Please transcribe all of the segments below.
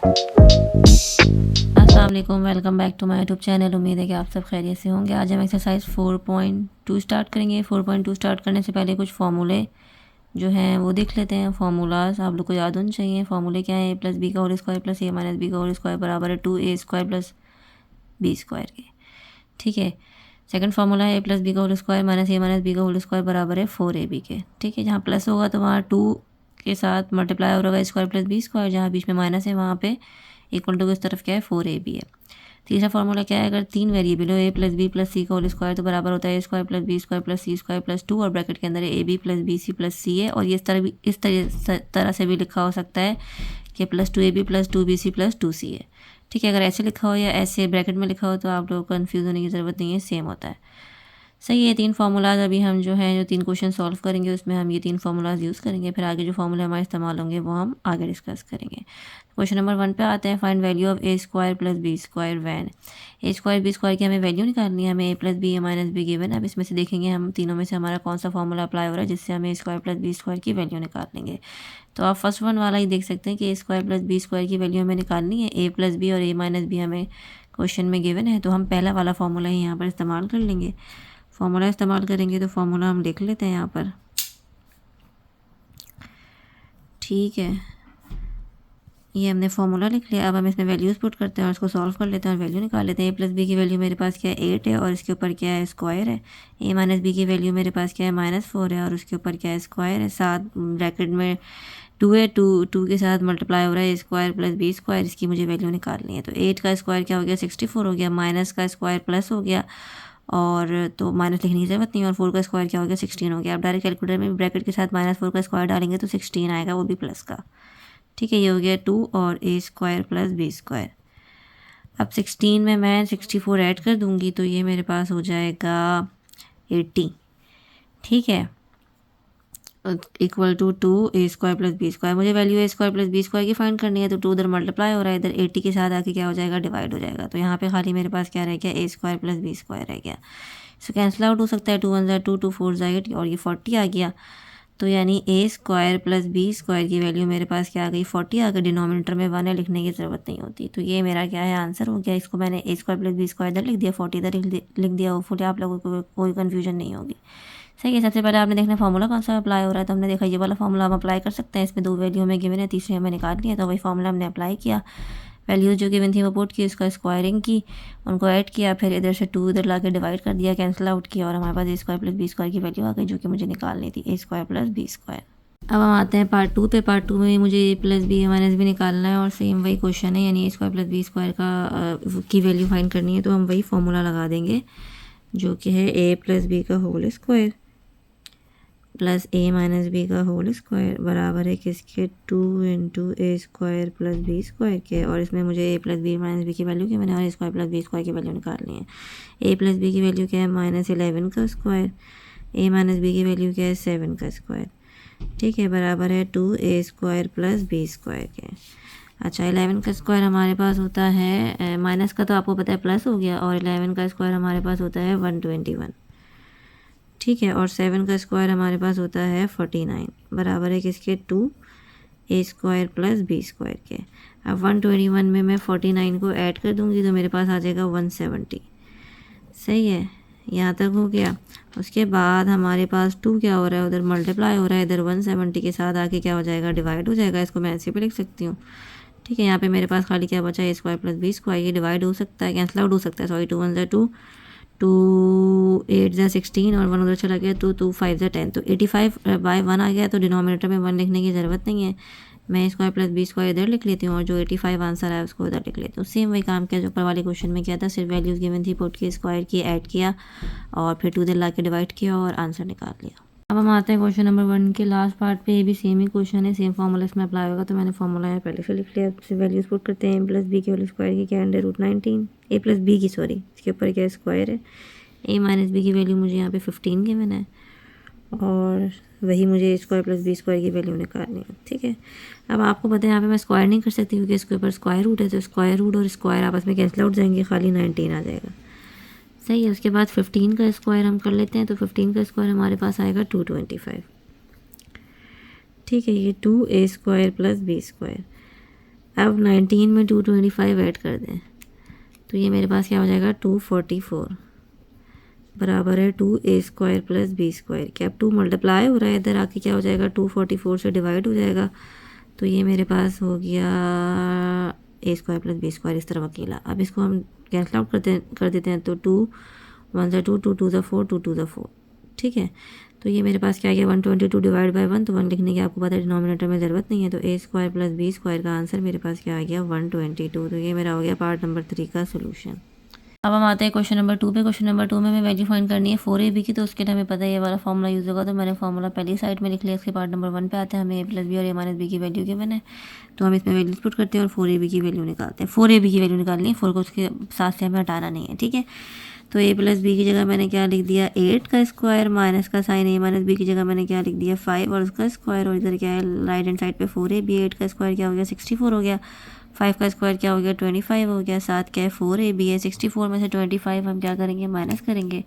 अस्सलाम वालेकुम, welcome back to my YouTube channel. उम्मीद है कि आप सब खैरियत से होंगे। आज हम एक्सरसाइज 4.2 स्टार्ट करेंगे। 4.2 स्टार्ट करने से पहले कुछ फार्मूले जो हैं वो देख लेते हैं। फार्मूलाज आप लोग को याद होने चाहिए। फार्मूले क्या है? ए प्लस बी का होल स्क्वायर प्लस ए माइनस बी का होल स्क्वायर बराबर है 2a square plus b square के। ठीक है। सेकंड फार्मूला है ए प्लस बी का होल स्क्वायर माइनस ए माइनस बी का होल स्क्वायर बराबर है 4ab के। ठीक है। जहाँ प्लस होगा तो वहाँ 2 के साथ मल्टीप्लाई हो रहा है स्क्वायर प्लस बी स्क्वायर। जहाँ बीच में माइनस है वहाँ पे इक्वल टू इस तरफ क्या है 4ab है। तीसरा फार्मूला क्या है? अगर 3 वेरिएबल हो a plus b plus c का होल स्क्वायर तो बराबर होता है a square plus b square plus c square plus 2 और ब्रैकेट के अंदर a b plus b c plus c है। और ये इस तरह से भी लिखा हो सकता है कि +2ab plus 2bc plus 2c है। ठीक है। अगर ऐसे लिखा हो या ऐसे ब्रैकेट में लिखा हो तो आप लोगों को कन्फ्यूज़ होने की ज़रूरत नहीं है, सेम होता है। सही है। 3 फार्मूलाज अभी हम जो हैं जो 3 क्वेश्चन सॉल्व करेंगे उसमें हम ये 3 फार्मूलाज यूज़ करेंगे। फिर आगे जो फार्मूले हमारे इस्तेमाल होंगे वो हम आगे डिस्कस करेंगे। क्वेश्चन नंबर 1 पे आते हैं। Find value of a square plus b square when a square b square की हमें वैल्यू निकालनी है। हमें a plus b a minus b given है। अब इसमें से देखेंगे हम तीनों में से हमारा कौन सा फार्मूला अप्लाई हो रहा है जिससे हम ए स्क्वायर प्लस बी स्क्वायर की वैल्यू निकाल लेंगे। तो आप फर्स्ट वन वाला ही देख सकते हैं कि ए स्क्वायर प्लस बी स्क्वायर की वैल्यू हमें निकालनी है। ए प्लस बी और ए माइनस बी हमें क्वेश्चन में गिवन है तो हम पहला वाला फार्मूला ही यहाँ पर इस्तेमाल कर लेंगे। फार्मूला इस्तेमाल करेंगे तो फार्मूला हम लिख लेते हैं यहाँ पर। ठीक है। ये हमने फार्मूला लिख लिया। अब हम इसमें वैल्यूज़ पुट करते हैं और इसको सॉल्व कर लेते हैं और वैल्यू निकाल लेते हैं। ए प्लस बी की वैल्यू मेरे पास क्या है 8 है और इसके ऊपर क्या है स्क्वायर है। ए माइनस बी की वैल्यू मेरे पास क्या है -4 है और उसके ऊपर क्या है स्क्वायर है। साथ ब्रैकेट में 2 है, 2 के साथ मल्टीप्लाई हो रहा है स्क्वायर प्लस बी स्क्वायर। इसकी मुझे वैल्यू निकालनी है। तो 8 का स्क्वायर क्या हो गया 64 हो गया, माइनस का स्क्वायर प्लस हो गया और तो माइनस लिखने की ज़रूरत नहीं। और 4 का स्क्वायर क्या हो गया 16 हो गया। अब डायरेक्ट कैलकुलेटर में ब्रैकेट के साथ -4 का स्क्वायर डालेंगे तो 16 आएगा, वो भी प्लस का। ठीक है। ये हो गया 2 और ए स्क्वायर प्लस बी स्क्वायर। अब 16 में मैं 64 ऐड कर दूंगी तो ये मेरे पास हो जाएगा 80। ठीक है। Equal to 2 a square plus b square. मुझे value a square plus b square की फाइंड करनी है तो 2 उधर मल्टीप्लाई हो रहा है, इधर 80 के साथ आके क्या हो जाएगा डिवाइड हो जाएगा। तो यहाँ पे खाली मेरे पास क्या रह गया ए स्क्वायर प्लस बी स्क्वायर रह गया। सो कैंसिल आउट हो सकता है। 2 1 ज़ा 2, 2 4 ज़ा 8 और ये 40 आ गया। तो यानी ए स्क्वायर प्लस बी स्क्वायर की वैल्यू मेरे पास क्या आ गई 40 आ गई। डिनोमिनेटर में 1 है, लिखने की ज़रूरत नहीं होती। तो ये मेरा क्या है आंसर हो गया। इसको मैंने ए स्क्वायर प्लस बी स्क्वायर इधर लिख दिया, 40 इधर लिख दिया। होपफुली आप लोगों को कोई कन्फ्यूजन नहीं होगी। सही है। सबसे पहले आपने देखना फार्मूला कौन सा अप्लाई हो रहा है। तो हमने देखा ये वाला फार्मूला हम अप्लाई कर सकते हैं। इसमें 2 वैल्यू हमें गिवन है, तीसरी हमें निकालनी है तो वही फार्मूला हमने अप्लाई किया। वैल्यूज़ जो गिवन थी वो पुट की, उसका स्क्वायरिंग की, उनको ऐड किया, फिर इधर से 2 इधर ला के डिवाइड कर दिया, कैंसिल आउट किया और हमारे पास ए स्क्वायर प्लस बी स्क्वायर की वैल्यू आ गई जो कि मुझे निकालनी थी, ए स्क्वायर प्लस बी स्क्वायर। अब हम आते हैं पार्ट 2 पे। पार्ट 2 में मुझे ए प्लस बी माइनस बी निकालना है और सेम वही क्वेश्चन है, यानी ए स्क्वायर प्लस बी स्क्वायर की वैल्यू फाइंड करनी है। तो हम वही फार्मूला लगा देंगे जो कि है ए प्लस बी का होल स्क्वायर प्लस ए माइनस बी का होल स्क्वायर बराबर है किसके 2 इंटू ए स्क्वायर प्लस बी स्क्वायर के। और इसमें मुझे ए प्लस बी माइनस बी की वैल्यू की मैंने और ए स्क्वायर प्लस बी स्क्वायर की वैल्यू निकालनी है। ए प्लस बी की वैल्यू क्या है -11 का स्क्वायर, ए माइनस बी की वैल्यू क्या है 7 का स्क्वायर। ठीक है। बराबर है 2a square plus b square के। अच्छा, 11 का स्क्वायर हमारे पास होता है माइनस का तो आपको पता है प्लस हो गया, और 11 का स्क्वायर हमारे पास होता है 121। ठीक है। और 7 का स्क्वायर हमारे पास होता है 49 बराबर है किसके 2a square plus b square के। अब 121 में मैं 49 को ऐड कर दूंगी तो मेरे पास आ जाएगा 170। सही है। यहाँ तक हो गया। उसके बाद हमारे पास 2 क्या हो रहा है उधर मल्टीप्लाई हो रहा है, इधर 170 के साथ आके क्या हो जाएगा डिवाइड हो जाएगा। इसको मैं ऐसे भी लिख सकती हूँ। ठीक है। यहाँ पे मेरे पास खाली क्या बचा ए स्क्वायर प्लस बी स्क्वायर, ये डिवाइड हो सकता है, कैंसिल आउट हो सकता है। सॉरी, 2 1 ज़ा 2, 2 8 ज़ा 16 और 1 उधर चला गया तो 2 5 ज़ा 10। तो 85/1 आ गया। तो डिनोमिनेटर में 1 लिखने की ज़रूरत नहीं है, मैं स्क्वायर प्लस बी स्क्वायर इधर लिख लेती हूँ और जो 85 आंसर है उसको इधर लिख लेती हूँ। सेम वही काम किया जो ऊपर वाले क्वेश्चन में किया था, सिर्फ वैल्यूज़ गिवन थी, पुट की, स्क्वायर की, ऐड किया और फिर 2 इधर ला के डिवाइड किया और आंसर निकाल लिया। अब हम आते हैं क्वेश्चन नंबर 1 के लास्ट पार्ट पे। ये भी सेम ही क्वेश्चन है, सेम फार्मूला इसमें अप्लाई होगा। तो मैंने फार्मूला यहाँ पहले से लिख लिया। अब वैल्यूज़ पुट करते हैं। ए प्लस बी के होल स्क्वायर की क्या है √19, ए प्लस बी की सॉरी इसके ऊपर क्या स्क्वायर है। ए माइनस बी की वैल्यू मुझे यहाँ पे 15 गिवन है और वही मुझे स्क्वायर प्लस बी स्क्वायर की वैल्यू निकालनी है। ठीक है। अब आपको पता है यहाँ पे मैं स्क्वायर नहीं कर सकती क्योंकि इसके ऊपर स्क्वायर रूट है, तो स्क्वायर रूट और स्क्वायर आपस में कैंसिल आउट जाएंगे, खाली 19 आ जाएगा। सही है। उसके बाद 15 का स्क्वायर हम कर लेते हैं। तो 15 का स्क्वायर हमारे पास आएगा 225। ठीक है। ये 2a square plus b square अब 19 में 225 ऐड कर दें तो ये मेरे पास क्या हो जाएगा 244 बराबर है 2a² प्लस b²। क्या अब 2 मल्टीप्लाई हो रहा है, इधर आके क्या हो जाएगा 244 से डिवाइड हो जाएगा। तो ये मेरे पास हो गया a² प्लस b² इस तरफ अकेला। अब इसको हम कैंसिल आउट कर देते हैं तो 2 1 ज़ा 2 2 2 ज़ा 4 2 2 ज़ा 4। ठीक है, तो ये मेरे पास क्या आ गया 122 डिवाइड बाई 1, तो 1 लिखने की आपको पता है डिनोमिनेटर में ज़रूरत नहीं है। तो a² प्लस b² का आंसर मेरे पास क्या आ गया 122। तो ये मेरा हो गया पार्ट नंबर 3 का सोल्यूशन। अब हम आते हैं क्वेश्चन नंबर 2 पे। क्वेश्चन नंबर 2 में हमें वैल्यू फाइंड करनी है 4ab की, तो उसके लिए हमें पता है ये वाला फॉर्मूला यूज़ होगा। तो मैंने फॉर्मूला पहली साइड में लिख लिया। इसके पार्ट नंबर 1 पे आते हैं, हमें a प्लस बी और a माइनस बी की वैल्यू गिवन है, तो हम इसमें वैल्यूज पुट करते हैं और 4ab की वैल्यू निकालते हैं। 4ab की वैल्यू निकालनी है, 4 को उसके साथ से हमें हटाना नहीं है। ठीक है, तो a प्लस बी की जगह मैंने क्या लिख दिया 8 का स्क्वायर, माइनस का साइन a माइनस बी की जगह मैंने क्या लिख दिया 5 और उसका स्क्वायर, और इधर क्या है राइट हैंड साइड पे 4ab, 8 का स्क्वायर क्या हो गया 64 हो गया, 5 का स्क्वायर क्या हो गया 25 हो गया, साथ क्या है 4ab है। 64 में से 25 हम क्या करेंगे माइनस करेंगे,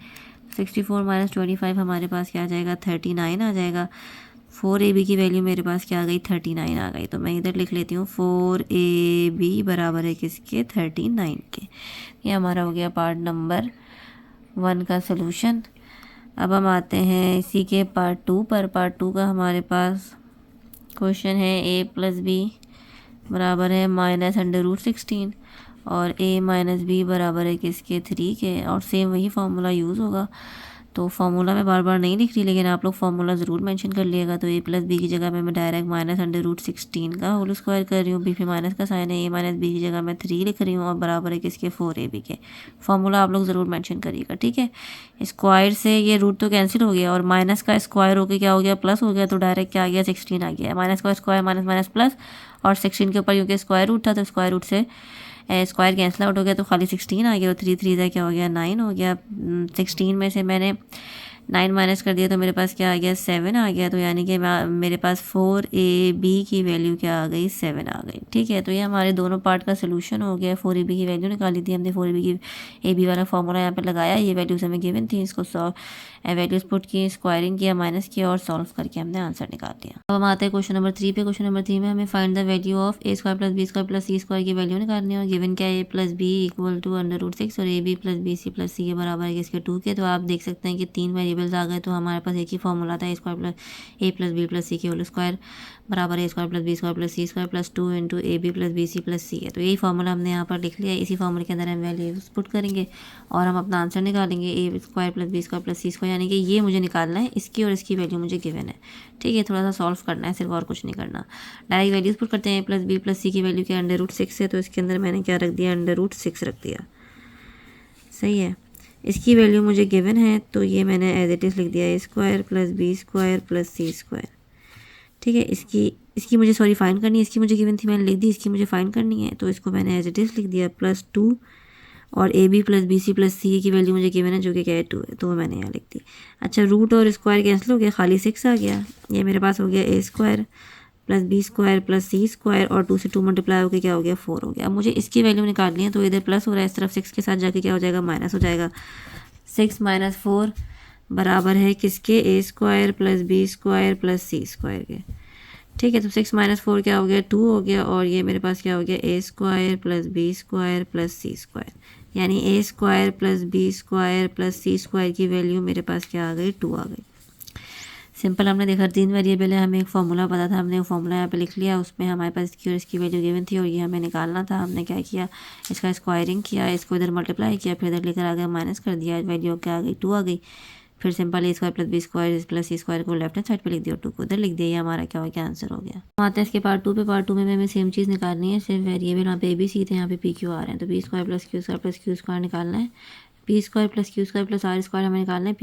64 माइनस 25 हमारे पास क्या आ जाएगा 39 आ जाएगा। 4ab की वैल्यू मेरे पास क्या आ गई 39 आ गई। तो मैं इधर लिख लेती हूँ 4ab बराबर है किसके 39 के। ये हमारा हो गया पार्ट नंबर 1 का सोल्यूशन। अब हम आते हैं इसी के पार्ट 2 पर। पार्ट 2 का हमारे पास क्वेश्चन है a प्लस बी बराबर है -√16 और a माइनस बी बराबर है किसके 3 के, और सेम वही फार्मूला यूज़ होगा। तो फार्मूला मैं बार बार नहीं लिख रही, लेकिन आप लोग फार्मूला ज़रूर मेंशन कर लिएगा। तो a प्लस बी की जगह मैं डायरेक्ट -√16 का होल स्क्वायर कर रही हूँ, बी पे माइनस का साइन है, a माइनस बी की जगह मैं 3 लिख रही हूँ और बराबर है किसके 4ab के। फार्मूला आप लोग ज़रूर मेंशन करिएगा। ठीक है, स्क्वायर से ये रूट तो कैंसिल हो गया और माइनस का स्क्वायर होकर क्या हो गया प्लस हो गया, तो डायरेक्ट क्या आ गया 16 आ गया। माइनस का स्क्वायर माइनस माइनस प्लस, और 16 के ऊपर क्योंकि स्क्वायर रूट था तो स्क्वायर रूट से स्क्वायर कैंसिल आउट हो गया, तो खाली 16 आ गया और 3 3 का क्या हो गया 9 हो गया। 16 में से मैंने 9 माइनस कर दिया तो मेरे पास क्या आ गया 7 आ गया। तो यानी कि मेरे पास 4ab की वैल्यू क्या आ गई 7 आ गई। ठीक है, तो ये हमारे दोनों पार्ट का सोल्यूशन हो गया। 4ab की वैल्यू निकाली थी हमने, 4ab की ab वाला फॉर्मूला यहाँ पे लगाया, ये वैल्यूज हमें गिवन थी, इसको वैल्यूज पुट की, स्क्वायरिंग किया, माइनस किया और सॉल्व करके हमने आंसर निकाल दिया। अब हम आते हैं क्वेश्चन नंबर 3 पे। क्वेश्चन नंबर 3 में हमें find the value of a² plus b² plus c² की वैल्यू निकालनी है। और गिवन क्या है a plus b equal to √6 और ab plus bc plus c के बराबर है किसके 2 के। तो आप देख सकते हैं कि 3 वेरिएबल्स आ गए, तो हमारे पास एक ही फॉर्मूला था a plus b plus c के होल स्क्वायर बराबर है a² plus b² plus c² plus 2 into ab plus bc plus c है। तो यही फॉर्मूला हमने यहाँ पर लिख लिया। इसी फॉर्मूले के अंदर हम वैल्यूज पुट करेंगे और हम अपना आंसर निकालेंगे a² plus b² plus c², यानी कि ये मुझे निकालना है, इसकी और इसकी वैल्यू मुझे गिवन है। ठीक है, थोड़ा सा सॉल्व करना है सिर्फ, और कुछ नहीं करना। डायरेक्ट वैल्यूज पुट करते हैं। a प्लस बी प्लस सी की वैल्यू क्या √6 है, तो इसके अंदर मैंने क्या रख दिया √6 रख दिया। सही है, इसकी वैल्यू मुझे गिवन है तो ये मैंने एज इट इज़ लिख दिया a² plus b² plus c²। ठीक है, इसकी मुझे फाइंड करनी है, इसकी मुझे गिवन थी मैंने लिख दी, इसकी मुझे फाइंड करनी है तो इसको मैंने एज इट इज़ लिख दिया +2 और ab plus bc plus c की वैल्यू मुझे गिवन है जो कि क्या है 2 है, तो मैंने यहाँ लिख दी। अच्छा, रूट और स्क्वायर कैंसिल हो गया, खाली 6 आ गया। ये मेरे पास हो गया a² plus b² plus c² और 2 से 2 मल्टीप्लाई होकर क्या हो गया 4 हो गया। अब मुझे इसकी वैल्यू निकालनी है, तो इधर प्लस हो रहा है, इस तरफ 6 के साथ जाके क्या हो जाएगा माइनस हो जाएगा। 6 माइनस 4 बराबर है किसके a² plus b² plus c² के। ठीक है, तो 6 माइनस 4 क्या हो गया 2 हो गया, और ये मेरे पास क्या हो गया a² plus b² plus c², यानी a² plus b² plus c² की वैल्यू मेरे पास क्या आ गई 2 आ गई। सिंपल, हमने देखा 3 वेरिएबल है, हमें एक फॉर्मूला पता था, हमने वो फॉर्मूला यहाँ पे लिख लिया, उसमें हमारे पास इसकी और इसकी वैल्यू गिवन थी और ये हमें निकालना था। हमने क्या किया, इसका स्क्वायरिंग किया, इसको इधर मल्टीप्लाई किया, फिर इधर लेकर आ गया माइनस कर दिया, वैल्यू क्या आ गई 2 आ गई। फिर simple a² plus b² plus c² को लेफ्ट हैंड साइड पे लिख दिया और 2 को उधर लिख दिया, ये हमारा क्या हो गया आंसर हो गया। आते हैं इसके पार्ट 2 पे। पार्ट 2 में हमें सेम चीज़ निकालनी है, सिर्फ वेरिएबल वहाँ पे a b c थे, यहाँ पे p q r है, तो b² plus q² plus q² निकालना है। p² plus q² plus r² हमें निकालना है।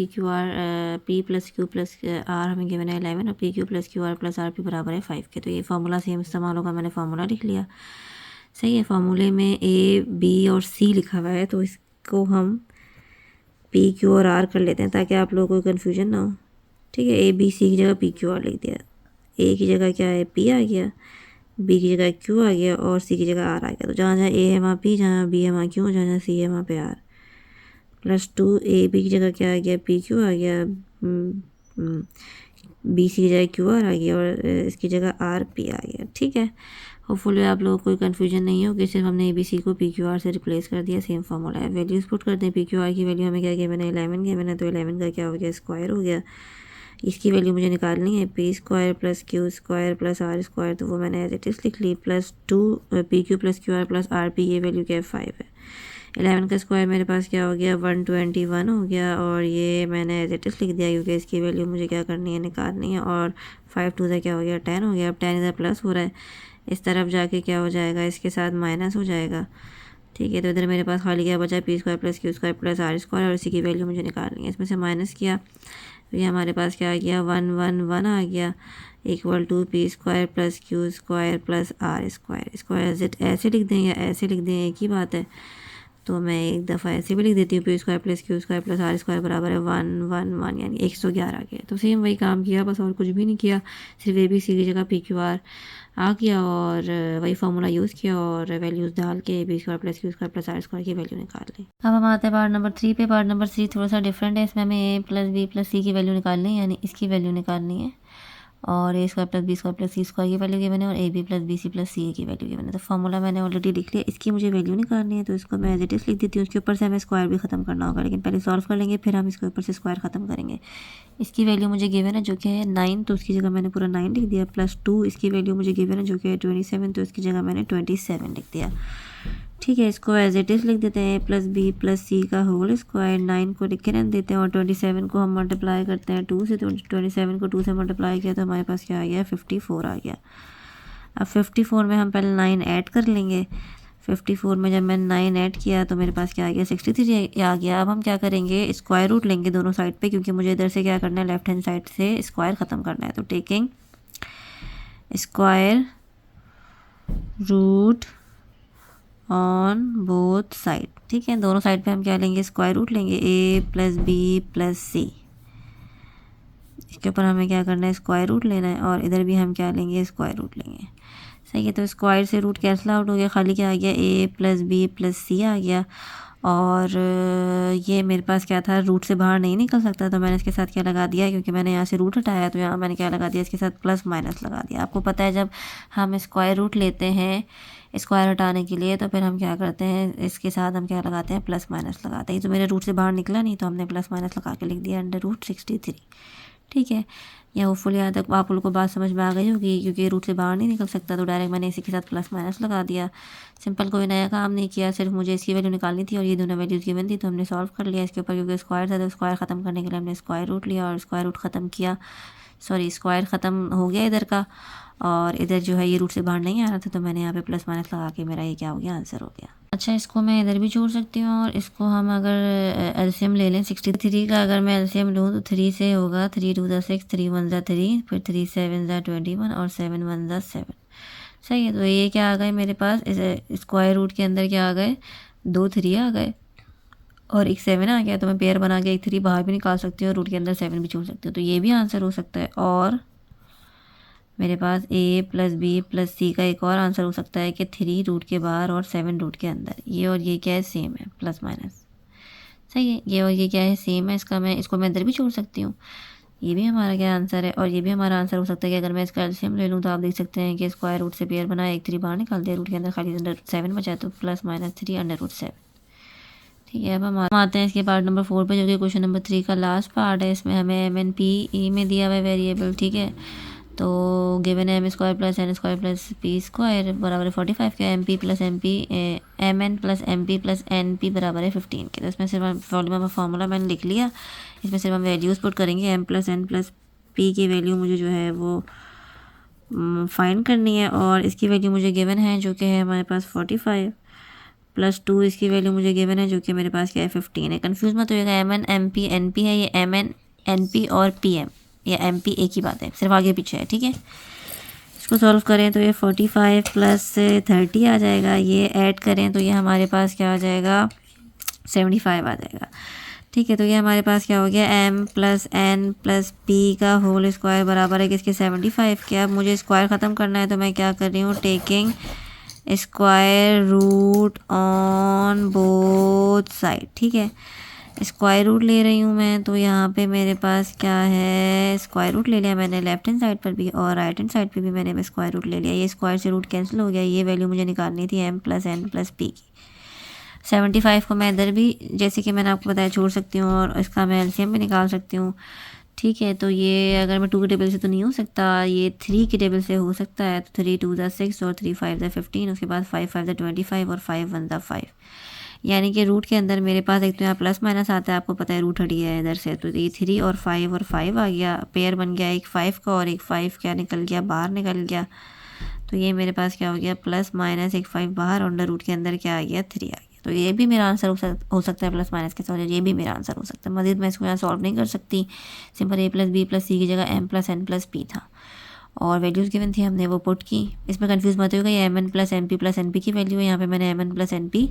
p plus q plus r हमें गिवन है 11 और p q plus q r plus r p बराबर है 5 के। तो ये फार्मूला सेम इस्तेमाल होगा, मैंने फार्मूला लिख लिया। सही है, फार्मूले में a b और c लिखा हुआ है, तो इसको हम p q और r कर लेते हैं ताकि आप लोगों को कन्फ्यूजन ना हो। ठीक है, a b c की जगह p q r लिख दिया, a की जगह क्या है p आ गया, b की जगह q आ गया और c की जगह r आ गया। तो जहाँ जहाँ a है वहाँ p, जहाँ b है वहाँ q, जहाँ जहाँ c है वहाँ पे r। प्लस 2 a b की जगह क्या आ गया p q आ गया, b c की जगह q r आ गया और इसकी जगह r p आ गया। ठीक है, होपफुली आप लोगों को कोई कन्फ्यूजन नहीं हो कि सिर्फ हमने ABC को PQR से रिप्लेस कर दिया, सेम फार्मूला है। वैल्यूज़ पुट करते हैं। PQR की वैल्यू हमें क्या गिवन है, 11 गिवन है, तो 11 का क्या हो गया, स्क्वायर हो गया। इसकी वैल्यू मुझे निकालनी है, P square plus Q square plus R square, तो वो मैंने एज इट इज़ लिख ली, plus 2 PQ plus QR plus RP, ये वैल्यू क्या है 5 है। 11 का स्क्वायर मेरे पास क्या हो गया, 121 हो गया, और ये मैंने एज इट इज़ लिख दिया क्योंकि इसकी वैल्यू मुझे क्या करनी है, निकालनी है। और 5 2 से क्या हो गया, 10 हो गया। अब 10 इधर प्लस हो रहा है, इस तरफ जाके क्या हो जाएगा, इसके साथ माइनस हो जाएगा। ठीक है, तो इधर मेरे पास खाली क्या बचा, P square plus Q square plus R square, और इसी की वैल्यू मुझे निकालनी है। इसमें से माइनस किया तो ये हमारे पास क्या आ गया, 111 आ गया, equal to P square plus Q square plus R square. इसको ऐसे लिख दें या ऐसे लिख दें, एक ही बात है, तो मैं एक दफ़ा ऐसे भी लिख देती हूँ, P square plus Q square plus R square बराबर है 111, यानी 111 आ गया। तो सेम वही काम किया, बस और कुछ भी नहीं किया, सिर्फ ABC की जगह PQR आ गया और वही फार्मूला यूज़ किया और वैल्यूज़ डाल के P square plus Q square plus R square की वैल्यू निकाल ली। अब हम आते हैं पार्ट नंबर 3 पे। पार्ट नंबर 3 थोड़ा सा डिफरेंट है, इसमें हमें A plus B plus C की वैल्यू निकालनी है, यानी इसकी वैल्यू निकालनी है, और A square plus B square plus C square की वैल्यू गिवन है, और AB plus BC plus CA की वैल्यू गिवन है। तो फार्मूला मैंने ऑलरेडी लिख लिया, इसकी मुझे वैल्यू निकालनी है, तो इसको मैं एज इट इज़ लिख देती हूँ। उसके ऊपर से हमें स्क्वायर भी ख़त्म करना होगा, लेकिन पहले सॉल्व कर लेंगे, फिर हम इसके ऊपर से स्क्वायर ख़त्म करेंगे। इसकी वैल्यू मुझे गिवन है जो कि है 9, तो उसकी जगह मैंने पूरा 9 लिख दिया, प्लस 2 इसकी वैल्यू मुझे गिवन है जो कि है 27, तो इसकी जगह मैंने 27 लिख दिया। ठीक है, इसको एज इट इज़ लिख देते हैं, A plus B plus C का होल स्क्वायर, 9 को लिख के रख देते हैं, और 27 को हम मल्टीप्लाई करते हैं 2 से, तो 27 को 2 से मल्टीप्लाई किया तो हमारे पास क्या आ गया, 54 आ गया। अब 54 में हम पहले 9 ऐड कर लेंगे। 54 में जब मैंने 9 ऐड किया तो मेरे पास क्या आ गया, 63 आ गया। अब हम क्या करेंगे, स्क्वायर रूट लेंगे दोनों साइड पे, क्योंकि मुझे इधर से क्या करना है, लेफ्ट हैंड साइड से स्क्वायर ख़त्म करना है। तो taking square root on both side. ठीक है, दोनों साइड पे हम क्या लेंगे, स्क्वायर रूट लेंगे, A plus B plus C। इसके ऊपर हमें क्या करना है, स्क्वायर रूट लेना है, और इधर भी हम क्या लेंगे, स्क्वायर रूट लेंगे। सही है, तो स्क्वायर से रूट कैंसिल आउट हो गया, खाली क्या आ गया, A plus B plus C आ गया। और ये मेरे पास क्या था, रूट से बाहर नहीं निकल सकता, तो मैंने इसके साथ क्या लगा दिया, क्योंकि मैंने यहाँ से रूट हटाया, तो यहाँ मैंने क्या लगा दिया, इसके साथ प्लस माइनस लगा दिया। आपको पता है जब हम स्क्वायर रूट लेते हैं स्क्वायर हटाने के लिए, तो फिर हम क्या करते हैं, इसके साथ हम क्या लगाते हैं, प्लस माइनस लगाते हैं। तो मेरे रूट से बाहर निकला नहीं, तो हमने प्लस माइनस लगा के लिख दिया अंडर रूट 63। ठीक है, या होपफुली यहाँ तक आप लोगों को बात समझ में आ गई होगी, क्योंकि रूट से बाहर नहीं निकल सकता, तो डायरेक्ट मैंने इसी के साथ प्लस माइनस लगा दिया। सिंपल, कोई नया काम नहीं किया, सिर्फ मुझे इसकी वैल्यू निकालनी थी और ये दोनों वैल्यूज़ गिवन थी, तो हमने सॉल्व कर लिया इसके ऊपर। क्योंकि स्क्वायर था तो स्क्वायर ख़त्म करने के लिए हमने स्क्वायर रूट लिया और स्क्वायर रूट ख़त्म किया, सॉरी स्क्वायर ख़त्म हो गया इधर का, और इधर जो है ये रूट से बाहर नहीं आ रहा था, तो मैंने यहाँ पे प्लस माइनस लगा के मेरा ये क्या हो गया, आंसर हो गया। अच्छा, इसको मैं इधर भी जोड़ सकती हूँ, और इसको हम अगर एलसीएम ले लें 63 का, अगर मैं एलसीएम लूँ तो 3 से होगा, 3 2 6, 3 1 3, फिर 3 7 21, और 7 1 7। सही है, तो ये क्या आ गए मेरे पास, इस स्क्वायर रूट के अंदर क्या आ गए, 2 3 आ गए और एक 7 आ गया। तो मैं पेयर बना के एक 3 बाहर भी निकाल सकती हूँ और रूट के अंदर 7 भी छोड़ सकती हूँ, तो ये भी आंसर हो सकता है। और मेरे पास A plus B plus C का एक और आंसर हो सकता है कि 3 रूट के बाहर और 7 रूट के अंदर। ये और ये क्या है, सेम है, प्लस माइनस। सही है, ये और ये क्या है, सेम है। इसको मैं इधर भी छोड़ सकती हूँ, ये भी हमारा क्या आंसर है। और ये भी हमारा आंसर हो सकता है कि अगर मैं इसका एलसीएम ले लूँ तो आप देख सकते हैं कि स्क्वायर रूट से पेयर बनाया, एक 3 बाहर निकाल दिया, रूट के अंदर खाली अंडर 7 बचा, तो प्लस माइनस 3 अंडर रूट 7। ठीक है, अब हम आते हैं इसके पार्ट नंबर 4 पे, जो कि क्वेश्चन नंबर 3 का लास्ट पार्ट है। इसमें हमें MNP में दिया हुआ है वेरिएबल। ठीक है, तो गिवन है M square plus N square plus P square बराबर है 45 के, MP plus MP MN plus MP plus NP बराबर है 15 के। तो इसमें सिर्फ वॉल्यूम फार्मूला मैंने लिख लिया, इसमें सिर्फ हम वैल्यूज़ पुट करेंगे। M plus N plus P की वैल्यू मुझे जो है वो फाइंड करनी है, और इसकी वैल्यू मुझे गिवन है जो कि है हमारे पास 45, प्लस 2 इसकी वैल्यू मुझे गिवन है जो कि मेरे पास क्या है 15 है। कन्फ्यूज़ मत होइएगा, MN MP NP है, ये MN NP और PM या MP एक ही बात है, सिर्फ आगे पीछे है। ठीक है, इसको सॉल्व करें तो ये 45 प्लस 30 आ जाएगा, ये ऐड करें तो ये हमारे पास क्या आ जाएगा, 75 आ जाएगा। ठीक है, तो ये हमारे पास क्या हो गया, M plus N plus P का होल स्क्वायर बराबर है किसके, 75 के। अब मुझे स्क्वायर ख़त्म करना है, तो मैं क्या कर रही हूँ, taking square root on both side. ठीक है, स्क्वायर रूट ले रही हूँ मैं, तो यहाँ पे मेरे पास क्या है, स्क्वायर रूट ले लिया मैंने लेफ्ट हैंड साइड पर भी और राइट हैंड साइड पे भी मैंने स्क्वायर रूट ले लिया। ये स्क्वायर से रूट कैंसिल हो गया। ये वैल्यू मुझे निकालनी थी m + n + p की। 75 को मैं इधर भी जैसे कि मैंने आपको बताया छोड़ सकती हूँ और इसका मैं एलसीएम भी निकाल सकती हूँ। ठीक है, तो ये अगर मैं 2 के टेबल से तो नहीं हो सकता, ये 3 के टेबल से हो सकता है। तो 3 2 6 और 3 5 15, उसके बाद 5 5 25 और 5 1 5। यानी कि रूट के अंदर मेरे पास एक तो यहाँ प्लस माइनस आता है, आपको पता है रूट हटी है इधर से, तो ये 3 और 5 आ गया, पेयर बन गया एक 5 का और एक 5 क्या निकल गया, बाहर निकल गया। तो ये मेरे पास क्या हो गया, प्लस माइनस एक 5 बाहर, अंडर रूट के अंदर क्या आ गया, 3 आ गया। तो ये भी मेरा आंसर हो सकता है प्लस माइनस के साथ, ये भी मेरा आंसर हो सकता है। मजीद मैं इसको यहाँ सॉल्व नहीं कर सकती, सिंपल a + b + c की जगह m + n + p था और वैल्यूज़ गिवन थी, हमने वो पुट की। इसमें कंफ्यूज मत होगा, ये mn + mp + np की वैल्यू है। यहाँ पे मैंने mn + np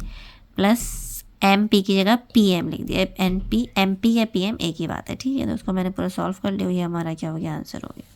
+ mp की जगह pm लिख दिया। mp या pm एक ही बात है, ठीक है। तो उसको मैंने पूरा सॉल्व कर लिया, ये हमारा क्या हो गया, आंसर हो गया।